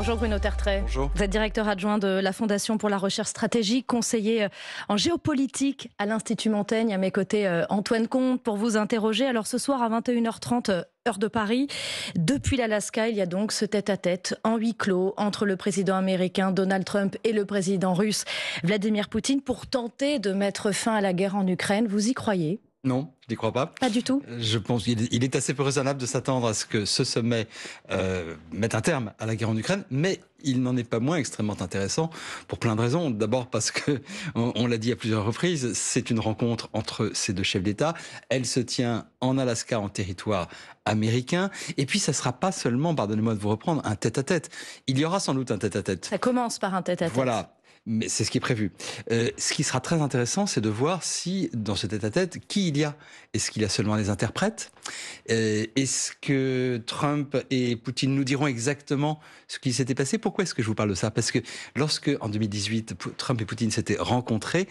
Bonjour Bruno Tertrais. Bonjour. Vous êtes directeur adjoint de la Fondation pour la recherche stratégique, conseiller en géopolitique à l'Institut Montaigne. À mes côtés, Antoine Comte pour vous interroger. Alors ce soir à 21h30, heure de Paris, depuis l'Alaska, il y a donc ce tête-à-tête en huis clos entre le président américain Donald Trump et le président russe Vladimir Poutine pour tenter de mettre fin à la guerre en Ukraine. Vous y croyez ? Non, je n'y crois pas. Pas du tout. Je pense qu'il est assez peu raisonnable de s'attendre à ce que ce sommet mette un terme à la guerre en Ukraine, mais il n'en est pas moins extrêmement intéressant pour plein de raisons. D'abord parce que, on l'a dit à plusieurs reprises, c'est une rencontre entre ces deux chefs d'État. Elle se tient en Alaska, en territoire américain. Et puis, ça ne sera pas seulement, pardonnez-moi de vous reprendre, un tête-à-tête. Il y aura sans doute un tête-à-tête. Ça commence par un tête-à-tête. Voilà. Mais c'est ce qui est prévu. Ce qui sera très intéressant, c'est de voir si, dans ce tête-à-tête, qui il y a. Est-ce qu'il y a seulement des interprètes ? Est-ce que Trump et Poutine nous diront exactement ce qui s'était passé ? Pourquoi est-ce que je vous parle de ça ? Parce que lorsque, en 2018, Trump et Poutine s'étaient rencontrés,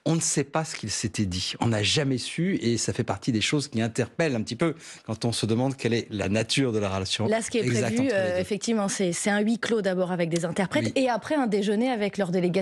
on ne sait pas ce qu'ils s'étaient dit. On n'a jamais su, et ça fait partie des choses qui interpellent un petit peu quand on se demande quelle est la nature de la relation. Là, ce qui est prévu, effectivement, c'est un huis clos d'abord avec des interprètes, oui, et après un déjeuner avec leur délégation.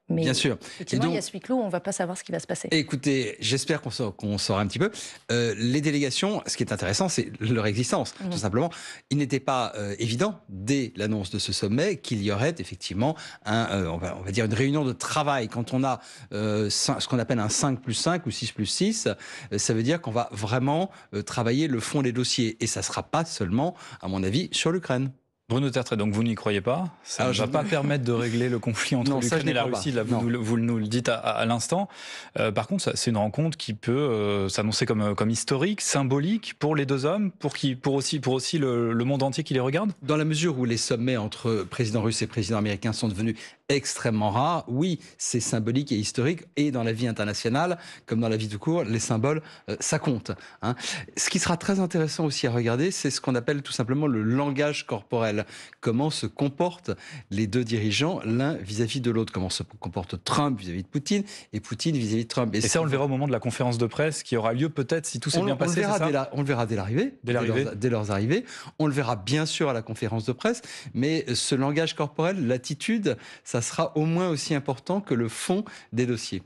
Mais bien sûr. Effectivement, il y a ce huis clos, on ne va pas savoir ce qui va se passer. Écoutez, j'espère qu'on saura un petit peu. Les délégations, ce qui est intéressant, c'est leur existence, tout simplement. Il n'était pas évident, dès l'annonce de ce sommet, qu'il y aurait effectivement on va dire une réunion de travail. Quand on a ce qu'on appelle un 5+5 ou 6+6, ça veut dire qu'on va vraiment travailler le fond des dossiers. Et ça ne sera pas seulement, à mon avis, sur l'Ukraine. Bruno Tertrais, donc vous n'y croyez pas ? Ça ne va pas permettre de régler le conflit entre l'Ukraine et la Russie, là, vous nous le dites à l'instant. Par contre, c'est une rencontre qui peut s'annoncer comme historique, symbolique pour les deux hommes, pour aussi le monde entier qui les regarde ? Dans la mesure où les sommets entre président russe et président américain sont devenus extrêmement rares, oui, c'est symbolique et historique, et dans la vie internationale, comme dans la vie tout court, les symboles, ça compte. Hein. Ce qui sera très intéressant aussi à regarder, c'est ce qu'on appelle tout simplement le langage corporel. Comment se comportent les deux dirigeants l'un vis-à-vis de l'autre. Comment se comporte Trump vis-à-vis de Poutine et Poutine vis-à-vis de Trump. Et ça, on le verra au moment de la conférence de presse qui aura lieu peut-être si tout s'est bien passé, c'est ça ? On le verra dès l'arrivée. Dès leurs arrivées. On le verra bien sûr à la conférence de presse, mais ce langage corporel, l'attitude, ça sera au moins aussi important que le fond des dossiers.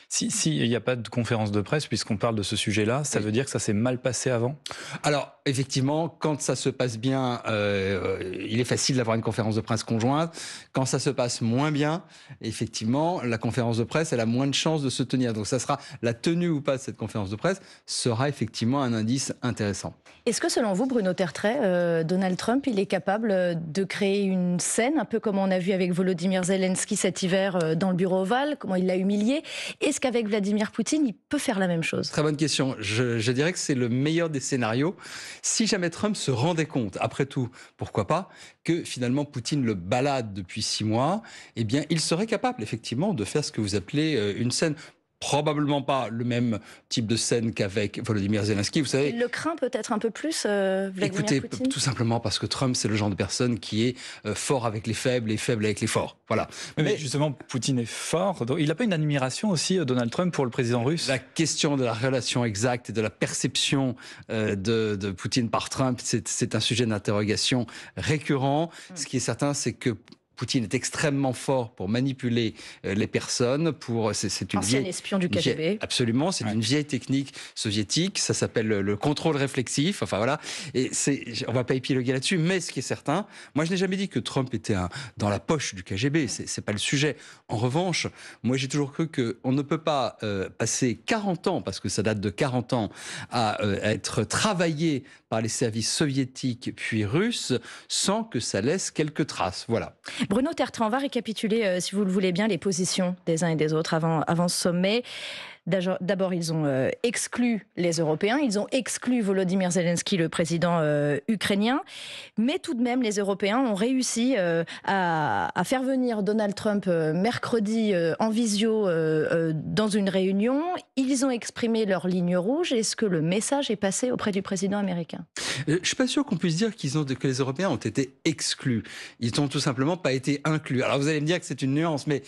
Si il n'y a pas de conférence de presse, puisqu'on parle de ce sujet-là, ça veut dire que ça s'est mal passé avant ? Alors, effectivement, quand ça se passe bien, il est facile d'avoir une conférence de presse conjointe. Quand ça se passe moins bien, effectivement, la conférence de presse, elle a moins de chances de se tenir. Donc, ça sera la tenue ou pas de cette conférence de presse sera effectivement un indice intéressant. Est-ce que, selon vous, Bruno Tertrais, Donald Trump, il est capable de créer une scène, un peu comme on a vu avec Volodymyr Zelensky cet hiver dans le bureau ovale, comment il l'a humilié ? Est-ce qu'avec Vladimir Poutine, il peut faire la même chose ? Très bonne question. Je dirais que c'est le meilleur des scénarios. Si jamais Trump se rendait compte, après tout, pourquoi pas, que finalement Poutine le balade depuis 6 mois, eh bien, il serait capable, effectivement, de faire ce que vous appelez une scène. Probablement pas le même type de scène qu'avec Volodymyr Zelensky, vous savez. Il le craint peut-être un peu plus, Vladimir Écoutez, Poutine ? tout simplement parce que Trump, c'est le genre de personne qui est fort avec les faibles et faible avec les forts. Voilà. Mais justement, Poutine est fort. Il n'a pas une admiration aussi, Donald Trump, pour le président russe ? La question de la relation exacte et de la perception de Poutine par Trump, c'est un sujet d'interrogation récurrent. Ce qui est certain, c'est que Poutine est extrêmement fort pour manipuler les personnes. C'est une ancien espion du KGB. Absolument, c'est une vieille technique soviétique. Ça s'appelle le contrôle réflexif. Enfin voilà. Et on va pas épiloguer là-dessus. Mais ce qui est certain, moi je n'ai jamais dit que Trump était dans la poche du KGB. C'est pas le sujet. En revanche, moi j'ai toujours cru qu'on ne peut pas passer 40 ans, parce que ça date de 40 ans, à être travaillé par les services soviétiques puis russes sans que ça laisse quelques traces. Voilà. Bruno Tertrais, on va récapituler, si vous le voulez bien, les positions des uns et des autres avant ce sommet. D'abord, ils ont exclu les Européens, ils ont exclu Volodymyr Zelensky, le président ukrainien, mais tout de même, les Européens ont réussi à faire venir Donald Trump mercredi en visio dans une réunion. Ils ont exprimé leur ligne rouge. Est-ce que le message est passé auprès du président américain ? Je ne suis pas sûr qu'on puisse dire que les Européens ont été exclus. Ils n'ont tout simplement pas été inclus. Alors vous allez me dire que c'est une nuance, mais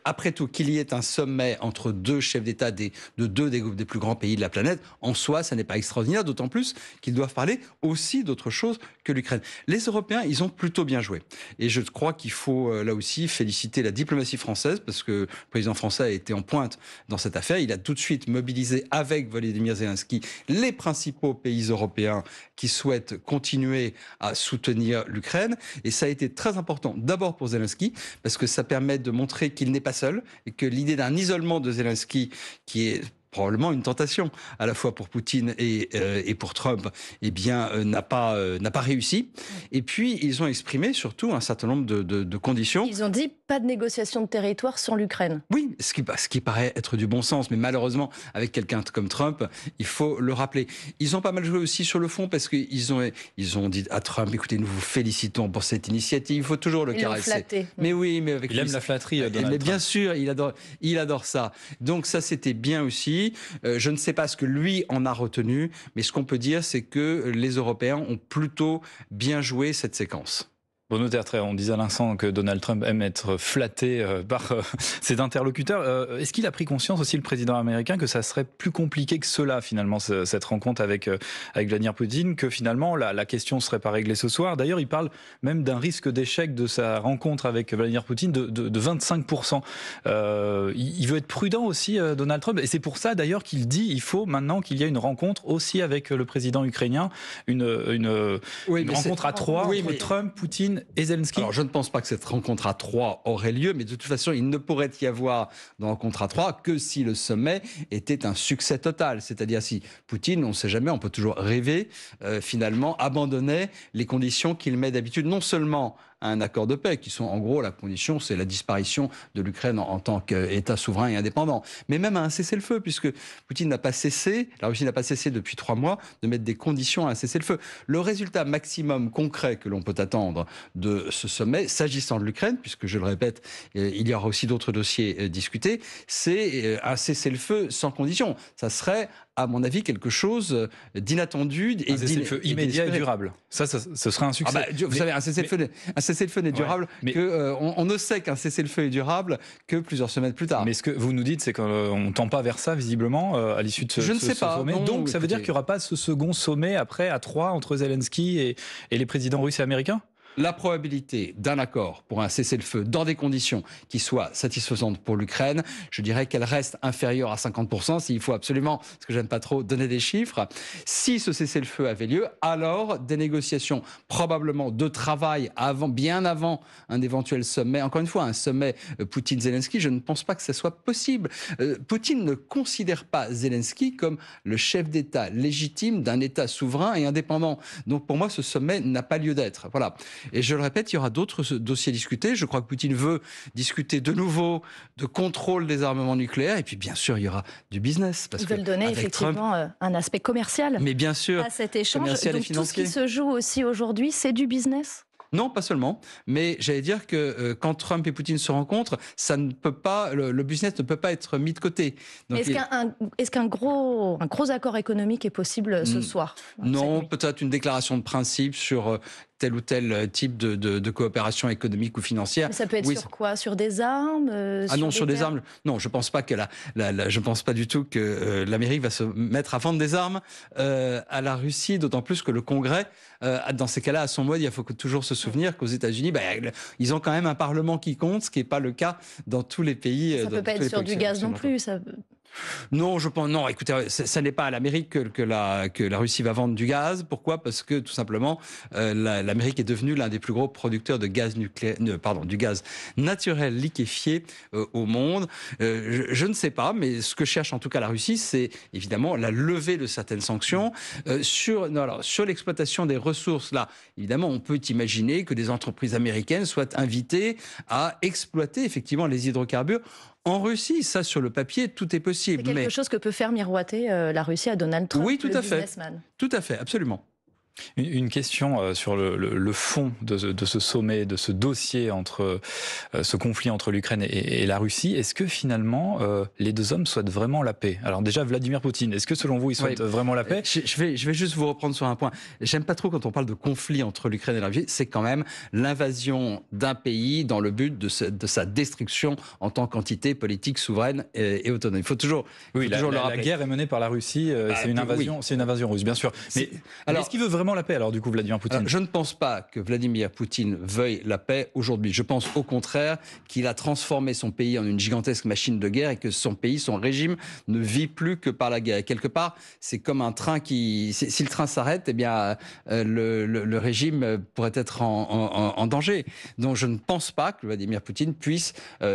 après tout, qu'il y ait un sommet entre deux chefs d'État de deux des plus grands pays de la planète. En soi, ça n'est pas extraordinaire, d'autant plus qu'ils doivent parler aussi d'autre chose que l'Ukraine. Les Européens, ils ont plutôt bien joué. Et je crois qu'il faut là aussi féliciter la diplomatie française, parce que le président français a été en pointe dans cette affaire. Il a tout de suite mobilisé avec Volodymyr Zelensky les principaux pays européens qui souhaitent continuer à soutenir l'Ukraine. Et ça a été très important, d'abord pour Zelensky, parce que ça permet de montrer qu'il n'est pas seul, et que l'idée d'un isolement de Zelensky, qui est probablement une tentation à la fois pour Poutine et pour Trump, eh bien, n'a pas réussi. Et puis, ils ont exprimé surtout un certain nombre de conditions. Ils ont dit pas de négociation de territoire sans l'Ukraine. Oui, ce qui paraît être du bon sens, mais malheureusement, avec quelqu'un comme Trump, il faut le rappeler. Ils ont pas mal joué aussi sur le fond, parce qu'ils ont dit à Trump, écoutez, nous vous félicitons pour cette initiative, il faut toujours le caresser. Mais oui, mais avec il aime la flatterie, Donald Trump. Mais bien sûr, il adore ça. Donc ça, c'était bien aussi. Je ne sais pas ce que lui en a retenu, mais ce qu'on peut dire, c'est que les Européens ont plutôt bien joué cette séquence. Bruno Tertrais, on disait à l'instant que Donald Trump aime être flatté par ses interlocuteurs. Est-ce qu'il a pris conscience aussi, le président américain, que ça serait plus compliqué que cela, finalement, cette rencontre avec Vladimir Poutine, que finalement la question ne serait pas réglée ce soir? D'ailleurs, il parle même d'un risque d'échec de sa rencontre avec Vladimir Poutine de 25%. Il veut être prudent aussi, Donald Trump, et c'est pour ça d'ailleurs qu'il dit il faut maintenant qu'il y ait une rencontre aussi avec le président ukrainien, une rencontre à trois entre Trump, Poutine et Zelensky. Alors, je ne pense pas que cette rencontre à trois aurait lieu, mais de toute façon, il ne pourrait y avoir de rencontre à trois que si le sommet était un succès total. C'est-à-dire si Poutine, on ne sait jamais, on peut toujours rêver, finalement, abandonnait les conditions qu'il met d'habitude, non seulement à un accord de paix, qui sont en gros la condition, c'est la disparition de l'Ukraine en tant qu'État souverain et indépendant, mais même à un cessez-le-feu, puisque Poutine n'a pas cessé, la Russie n'a pas cessé depuis 3 mois de mettre des conditions à un cessez-le-feu. Le résultat maximum concret que l'on peut attendre de ce sommet, s'agissant de l'Ukraine, puisque je le répète, il y aura aussi d'autres dossiers discutés, c'est un cessez-le-feu sans condition. Ça serait, à mon avis, quelque chose d'inattendu et un cessez-le-feu immédiat et durable. Ça, ce serait un succès. Vous savez, un cessez-le-feu n'est durable on ne sait qu'un cessez-le-feu est durable que plusieurs semaines plus tard. Mais ce que vous nous dites, c'est qu'on ne tend pas vers ça, visiblement, à l'issue de ce sommet. Non, donc, ça veut dire qu'il n'y aura pas ce second sommet après, à 3, entre Zelensky et les présidents russes et américains? La probabilité d'un accord pour un cessez-le-feu dans des conditions qui soient satisfaisantes pour l'Ukraine, je dirais qu'elle reste inférieure à 50%, s'il faut absolument, parce que j'aime pas trop donner des chiffres. Si ce cessez-le-feu avait lieu, alors des négociations probablement de travail bien avant un éventuel sommet. Encore une fois, un sommet Poutine-Zelensky, je ne pense pas que ça soit possible. Poutine ne considère pas Zelensky comme le chef d'État légitime d'un État souverain et indépendant. Donc pour moi, ce sommet n'a pas lieu d'être. Voilà. Et je le répète, il y aura d'autres dossiers discutés. Je crois que Poutine veut discuter de nouveau de contrôle des armements nucléaires. Et puis, bien sûr, il y aura du business. Ils veulent donner effectivement un aspect commercial mais bien sûr, à cet échange. Donc, tout ce qui se joue aussi aujourd'hui, c'est du business? Non, pas seulement, mais j'allais dire que quand Trump et Poutine se rencontrent, ça ne peut pas, le business ne peut pas être mis de côté. Est-ce qu'un gros accord économique est possible ce soir? Non, peut-être une déclaration de principe sur tel ou tel type de coopération économique ou financière. Mais ça peut être sur quoi? Sur des armes? Sur des armes. Non, je pense pas que je pense pas du tout que l'Amérique va se mettre à vendre des armes à la Russie, d'autant plus que le Congrès, dans ces cas-là, à son mode, il faut toujours se souvenir qu'aux États-Unis, ils ont quand même un parlement qui compte, ce qui n'est pas le cas dans tous les pays. Ça peut pas être sur du gaz non plus. Ça... Non, je pense non. Écoutez, ça n'est pas à l'Amérique que la Russie va vendre du gaz. Pourquoi? Parce que tout simplement, l'Amérique est devenue l'un des plus gros producteurs de gaz du gaz naturel liquéfié au monde. Je ne sais pas, mais ce que cherche en tout cas la Russie, c'est évidemment la levée de certaines sanctions sur l'exploitation des ressources. Là, évidemment, on peut imaginer que des entreprises américaines soient invitées à exploiter effectivement les hydrocarbures. En Russie, ça, sur le papier, tout est possible. C'est quelque chose que peut faire miroiter la Russie à Donald Trump, oui, tout le à fait. businessman. Tout à fait, absolument. Une question sur le fond de ce sommet, de ce dossier entre ce conflit entre l'Ukraine et la Russie. Est-ce que finalement les deux hommes souhaitent vraiment la paix? Alors déjà, Vladimir Poutine, est-ce que selon vous, il souhaite vraiment la paix? Je vais juste vous reprendre sur un point. J'aime pas trop quand on parle de conflit entre l'Ukraine et la Russie. C'est quand même l'invasion d'un pays dans le but de sa destruction en tant qu'entité politique souveraine et autonome. Il faut toujours, la guerre est menée par la Russie. C'est une invasion russe, bien sûr. Mais est-ce qu'il veut vraiment la paix alors du coup, Vladimir Poutine? Je ne pense pas que Vladimir Poutine veuille la paix aujourd'hui. Je pense au contraire qu'il a transformé son pays en une gigantesque machine de guerre et que son régime ne vit plus que par la guerre. Et quelque part, c'est comme un train qui, si le train s'arrête, eh bien le régime pourrait être en danger. Donc je ne pense pas que Vladimir Poutine puisse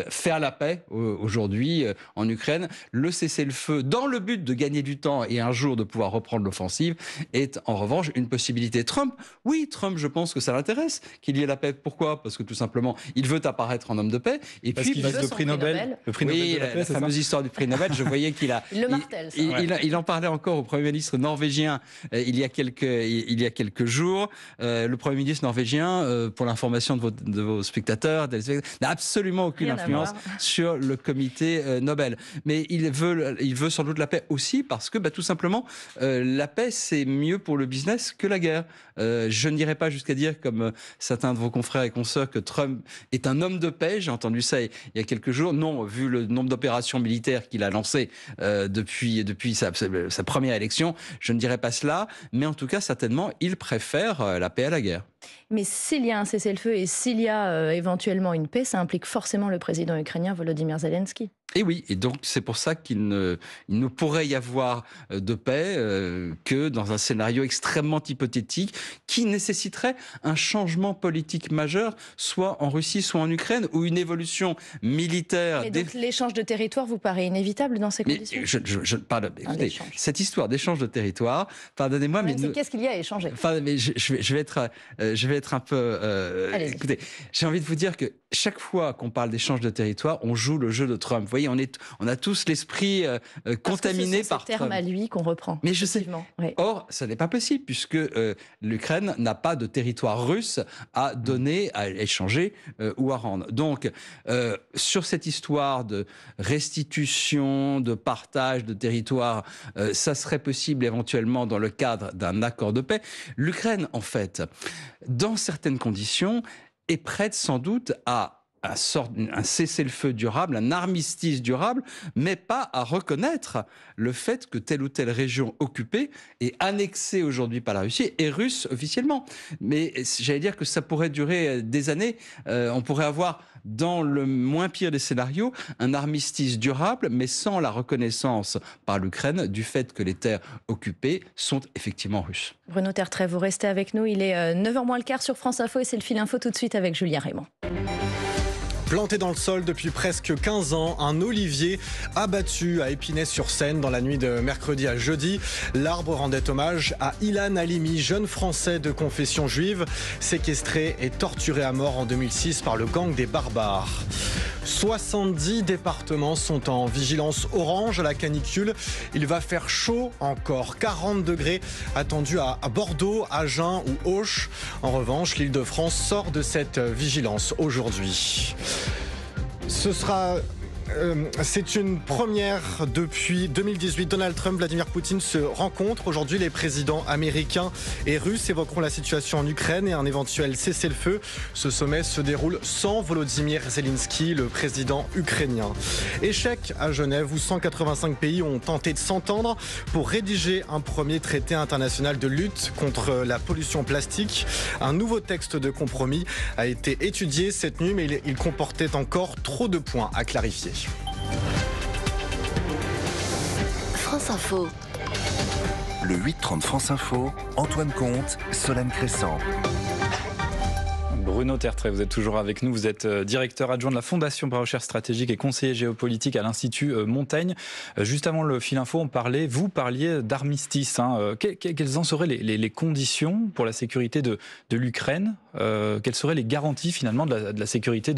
faire la paix aujourd'hui en Ukraine. Le cessez-le-feu, dans le but de gagner du temps et un jour de pouvoir reprendre l'offensive, est en revanche une possibilité. Trump, je pense que ça l'intéresse qu'il y ait la paix. Pourquoi? Parce que tout simplement, il veut apparaître en homme de paix. Et parce qu'il vise le prix Nobel. Le prix Nobel de la paix, la fameuse histoire du prix Nobel. Je voyais qu'il a. Il le martèle. Il en parlait encore au Premier ministre norvégien il y a quelques jours. Le Premier ministre norvégien, pour l'information de vos spectateurs, n'a absolument aucune influence sur le comité Nobel. Mais il veut sans doute la paix aussi parce que, tout simplement, la paix, c'est mieux pour le business que la guerre. Je n'irai pas jusqu'à dire, comme certains de vos confrères et consoeurs, que Trump est un homme de paix. J'ai entendu ça il y a quelques jours. Non, vu le nombre d'opérations militaires qu'il a lancées depuis sa première élection, je ne dirais pas cela. Mais en tout cas, certainement, il préfère la paix à la guerre. Mais s'il y a un cessez-le-feu et s'il y a éventuellement une paix, ça implique forcément le président ukrainien Volodymyr Zelensky. Et oui, et donc c'est pour ça qu'il ne pourrait y avoir de paix que dans un scénario extrêmement hypothétique qui nécessiterait un changement politique majeur, soit en Russie, soit en Ukraine, ou une évolution militaire. Et donc l'échange de territoire vous paraît inévitable dans ces conditions? Écoutez, cette histoire d'échange de territoire, pardonnez-moi, mais qu'est-ce qu'il y a à échanger? Mais je vais être un peu. Écoutez, j'ai envie de vous dire que chaque fois qu'on parle d'échange de territoire, on joue le jeu de Trump. Vous voyez, on a tous l'esprit contaminé par Trump. C'est terme à lui qu'on reprend. Mais je sais. Oui. Or, ça n'est pas possible puisque l'Ukraine n'a pas de territoire russe à donner, à échanger ou à rendre. Donc, sur cette histoire de restitution, de partage de territoire, ça serait possible éventuellement dans le cadre d'un accord de paix. L'Ukraine, en fait, dans certaines conditions, est prête sans doute à un cessez-le-feu durable, un armistice durable, mais pas à reconnaître le fait que telle ou telle région occupée est annexée aujourd'hui par la Russie et russe officiellement. Mais j'allais dire que ça pourrait durer des années. On pourrait avoir, dans le moins pire des scénarios, un armistice durable, mais sans la reconnaissance par l'Ukraine du fait que les terres occupées sont effectivement russes. Bruno Tertrais, vous restez avec nous. Il est 9h moins le quart sur France Info et c'est le fil info tout de suite avec Julien Raymond. Planté dans le sol depuis presque 15 ans, un olivier abattu à Épinay-sur-Seine dans la nuit de mercredi à jeudi. L'arbre rendait hommage à Ilan Halimi, jeune Français de confession juive, séquestré et torturé à mort en 2006 par le gang des barbares. 70 départements sont en vigilance orange à la canicule. Il va faire chaud encore, 40 degrés attendus à Bordeaux, Agen ou Auch. En revanche, l'Île-de-France sort de cette vigilance aujourd'hui. C'est une première depuis 2018. Donald Trump, Vladimir Poutine se rencontrent. Aujourd'hui, les présidents américains et russes évoqueront la situation en Ukraine et un éventuel cessez-le-feu. Ce sommet se déroule sans Volodymyr Zelensky, le président ukrainien. Échec à Genève où 185 pays ont tenté de s'entendre pour rédiger un premier traité international de lutte contre la pollution plastique. Un nouveau texte de compromis a été étudié cette nuit, mais il comportait encore trop de points à clarifier. France Info. Le 8-30 France Info, Antoine Comte, Solène Crescent. Bruno Tertrais, vous êtes toujours avec nous. Vous êtes directeur adjoint de la Fondation pour la recherche stratégique et conseiller géopolitique à l'Institut Montaigne. Juste avant le fil info, vous parliez d'armistice. Quelles en seraient les conditions pour la sécurité de l'Ukraine Quelles seraient les garanties finalement de la sécurité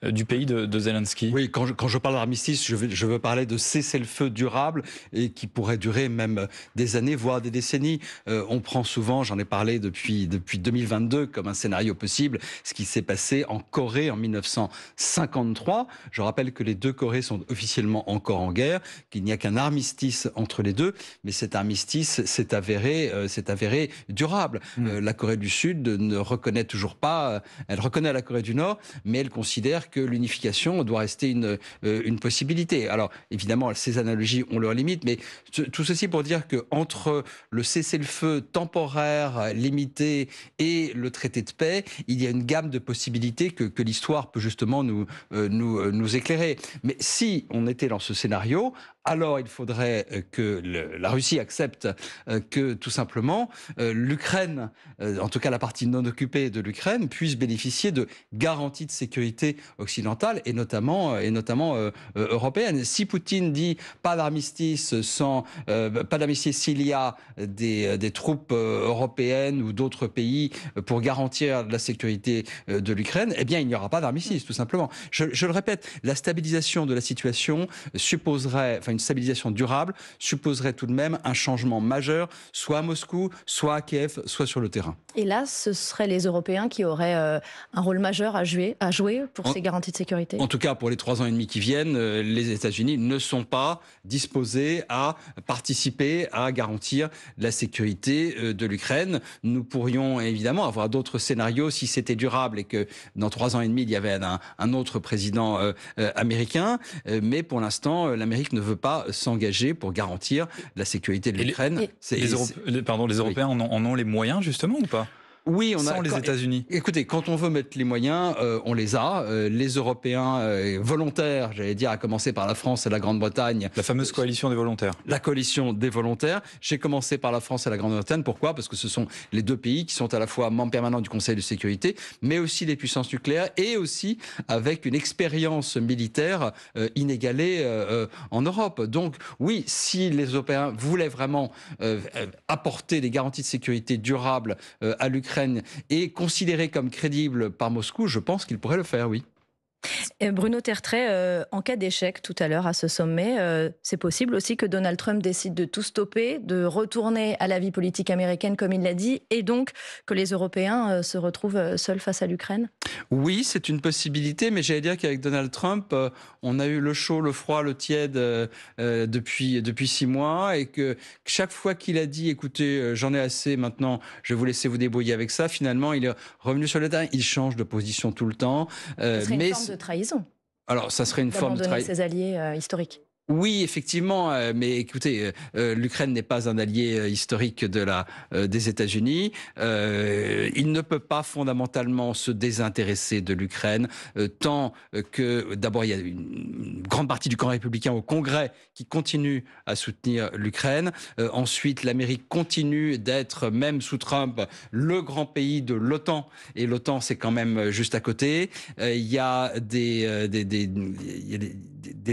du pays de Zelensky? Oui, quand je parle d'armistice, je veux parler de cessez-le-feu durable et qui pourrait durer même des années, voire des décennies. On prend souvent, j'en ai parlé depuis 2022 comme un scénario possible, ce qui s'est passé en Corée en 1953. Je rappelle que les deux Corées sont officiellement encore en guerre, qu'il n'y a qu'un armistice entre les deux, mais cet armistice s'est avéré durable. La Corée du Sud ne reconnaît toujours pas, elle reconnaît la Corée du Nord, mais elle considère que l'unification doit rester une possibilité. Alors évidemment, ces analogies ont leurs limites, mais tout ceci pour dire que entre le cessez-le-feu temporaire, limité, et le traité de paix, il y a une gamme de possibilités que l'histoire peut justement nous éclairer. Mais si on était dans ce scénario, alors il faudrait que la Russie accepte que tout simplement l'Ukraine, en tout cas la partie non occupée de l'Ukraine, puisse bénéficier de garanties de sécurité occidentale et notamment européenne. Si Poutine dit pas d'armistice s'il y a des troupes européennes ou d'autres pays pour garantir la sécurité de l'Ukraine, eh bien il n'y aura pas d'armistice tout simplement. Je le répète, la stabilisation de la situation une stabilisation durable supposerait tout de même un changement majeur, soit à Moscou, soit à Kiev, soit sur le terrain. Et là, ce seraient les Européens qui auraient un rôle majeur à jouer pour ces garanties de sécurité? En tout cas, pour les 3 ans et demi qui viennent, les États-Unis ne sont pas disposés à participer à garantir la sécurité de l'Ukraine. Nous pourrions évidemment avoir d'autres scénarios si c'était durable et que dans 3 ans et demi, il y avait un autre président américain. Mais pour l'instant, l'Amérique ne veut pas s'engager pour garantir la sécurité de l'Ukraine. Les Européens en ont les moyens justement ou pas? Oui, sans les États-Unis. Écoutez, quand on veut mettre les moyens, on les a. Les Européens volontaires, j'allais dire, à commencer par la France et la Grande-Bretagne. La fameuse coalition des volontaires. La coalition des volontaires. J'ai commencé par la France et la Grande-Bretagne. Pourquoi? Parce que ce sont les deux pays qui sont à la fois membres permanents du Conseil de sécurité, mais aussi les puissances nucléaires et aussi avec une expérience militaire inégalée en Europe. Donc oui, si les Européens voulaient vraiment apporter des garanties de sécurité durables à l'Ukraine, et considéré comme crédible par Moscou, je pense qu'il pourrait le faire, oui. Bruno Tertrais, en cas d'échec tout à l'heure à ce sommet, c'est possible aussi que Donald Trump décide de tout stopper, de retourner à la vie politique américaine comme il l'a dit, et donc que les Européens se retrouvent seuls face à l'Ukraine? Oui, c'est une possibilité, mais j'allais dire qu'avec Donald Trump, on a eu le chaud, le froid, le tiède depuis 6 mois, et que chaque fois qu'il a dit, écoutez, j'en ai assez, maintenant je vais vous laisser vous débrouiller avec ça, finalement il est revenu sur le terrain, il change de position tout le temps. Ce serait une forme de trahison. Alors, ça serait une forme de trahison. D'abandonner ses alliés historiques. Oui, effectivement, mais écoutez, l'Ukraine n'est pas un allié historique des États-Unis. Il ne peut pas fondamentalement se désintéresser de l'Ukraine, tant que d'abord il y a une grande partie du camp républicain au Congrès qui continue à soutenir l'Ukraine. Ensuite, l'Amérique continue d'être, même sous Trump, le grand pays de l'OTAN, et l'OTAN c'est quand même juste à côté. Il y a des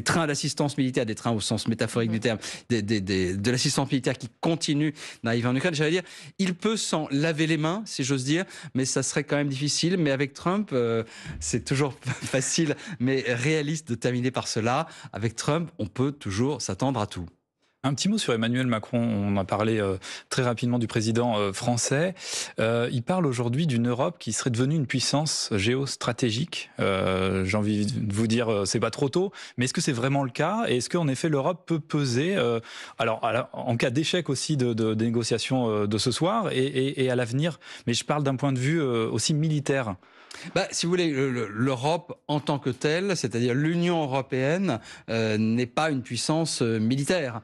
trains d'assistance militaire, des trains au sens métaphorique du terme, de l'assistance militaire qui continue d'arriver en Ukraine. J'allais dire, il peut s'en laver les mains, si j'ose dire, mais ça serait quand même difficile. Mais avec Trump, c'est toujours facile, mais réaliste de terminer par cela. Avec Trump, on peut toujours s'attendre à tout. Un petit mot sur Emmanuel Macron. On a parlé très rapidement du président français. Il parle aujourd'hui d'une Europe qui serait devenue une puissance géostratégique. J'ai envie de vous dire, c'est pas trop tôt, mais est-ce que c'est vraiment le cas? Et est-ce qu'en effet l'Europe peut peser, en cas d'échec aussi des négociations de ce soir et à l'avenir? Mais je parle d'un point de vue aussi militaire. Si vous voulez, l'Europe en tant que telle, c'est-à-dire l'Union européenne, n'est pas une puissance militaire.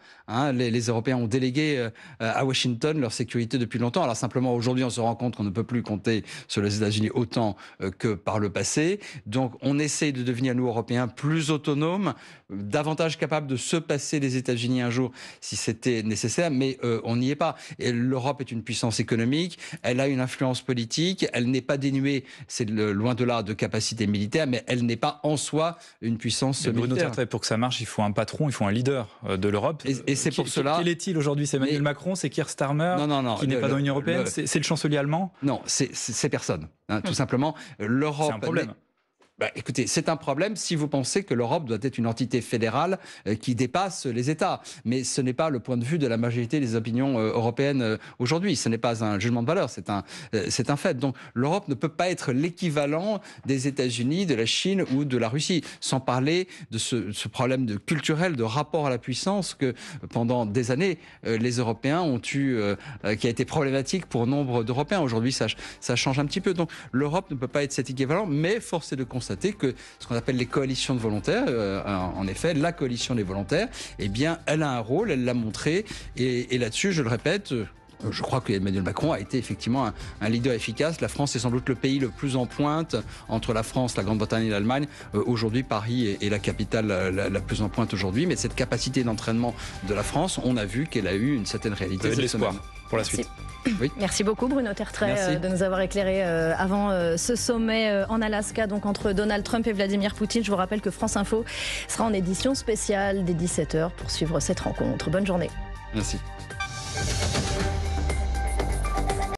Les Européens ont délégué à Washington leur sécurité depuis longtemps. Alors simplement, aujourd'hui, on se rend compte qu'on ne peut plus compter sur les États-Unis autant que par le passé. Donc, on essaie de devenir, nous, Européens, plus autonomes, davantage capables de se passer des États-Unis un jour si c'était nécessaire, mais on n'y est pas. Et l'Europe est une puissance économique, elle a une influence politique, elle n'est pas dénuée, c'est loin de là de capacité militaire, mais elle n'est pas en soi une puissance militaire. Bruno Tertrais, pour que ça marche, il faut un patron, il faut un leader de l'Europe. Et c'est pour cela... Quel est-il aujourd'hui? C'est Emmanuel Macron, c'est Keir Starmer, qui n'est pas dans l'Union européenne, c'est le chancelier allemand? Non, c'est personne. Tout simplement, l'Europe... C'est un problème. Écoutez, c'est un problème si vous pensez que l'Europe doit être une entité fédérale qui dépasse les États. Mais ce n'est pas le point de vue de la majorité des opinions européennes aujourd'hui. Ce n'est pas un jugement de valeur, c'est un fait. Donc l'Europe ne peut pas être l'équivalent des États-Unis, de la Chine ou de la Russie. Sans parler de ce problème culturel, de rapport à la puissance que pendant des années, les Européens ont eu, qui a été problématique pour nombre d'Européens. Aujourd'hui, ça change un petit peu. Donc l'Europe ne peut pas être cet équivalent, mais force est de constater que ce qu'on appelle les coalitions de volontaires, en effet, la coalition des volontaires, eh bien, elle a un rôle, elle l'a montré, et là-dessus, je le répète, je crois qu'Emmanuel Macron a été effectivement un leader efficace. La France est sans doute le pays le plus en pointe entre la France, la Grande-Bretagne et l'Allemagne. Aujourd'hui, Paris est la capitale la plus en pointe aujourd'hui, mais cette capacité d'entraînement de la France, on a vu qu'elle a eu une certaine réalité. De l'espoir pour la suite. Oui. Merci beaucoup Bruno Tertrais de nous avoir éclairé avant ce sommet en Alaska, donc entre Donald Trump et Vladimir Poutine. Je vous rappelle que France Info sera en édition spéciale dès 17h pour suivre cette rencontre. Bonne journée. Merci.